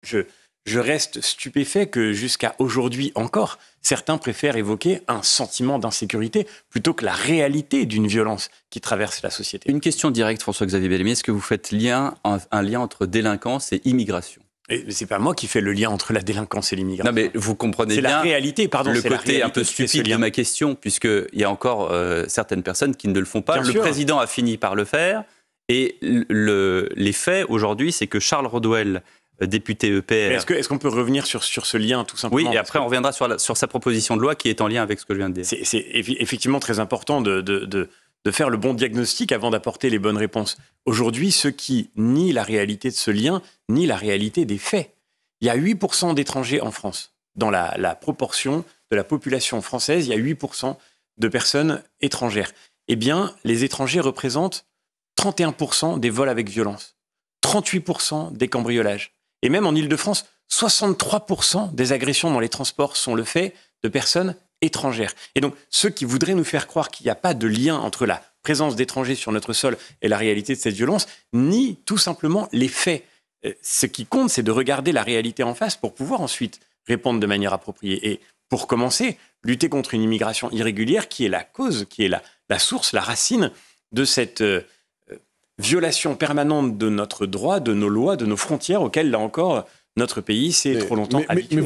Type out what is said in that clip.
Je reste stupéfait que jusqu'à aujourd'hui encore, certains préfèrent évoquer un sentiment d'insécurité plutôt que la réalité d'une violence qui traverse la société. Une question directe, François-Xavier Bellamy. Est-ce que vous faites un lien entre délinquance et immigration ? Et c'est pas moi qui fais le lien entre la délinquance et l'immigration. Non, mais vous comprenez bien la réalité, le côté un peu stupide de ma question, puisqu'il y a encore certaines personnes qui ne le font pas. Bien le sûr. président a fini par le faire. Et les faits, aujourd'hui, c'est que Charles Rodwell, député EPR... Est-ce qu'on peut revenir sur ce lien, tout simplement ? Oui, et après, on reviendra sur sa proposition de loi qui est en lien avec ce que je viens de dire. C'est effectivement très important de faire le bon diagnostic avant d'apporter les bonnes réponses. Aujourd'hui, ceux qui nient la réalité de ce lien nient la réalité des faits. Il y a 8% d'étrangers en France. Dans la proportion de la population française, il y a 8% de personnes étrangères. Eh bien, les étrangers représentent 31% des vols avec violence, 38% des cambriolages. Et même en Ile-de-France, 63% des agressions dans les transports sont le fait de personnes étrangères. Et donc, ceux qui voudraient nous faire croire qu'il n'y a pas de lien entre la présence d'étrangers sur notre sol et la réalité de cette violence nient tout simplement les faits. Ce qui compte, c'est de regarder la réalité en face pour pouvoir ensuite répondre de manière appropriée. Et pour commencer, lutter contre une immigration irrégulière qui est la cause, qui est la source, la racine de cette violation permanente de notre droit, de nos lois, de nos frontières, auxquelles, là encore, notre pays s'est trop longtemps habitué.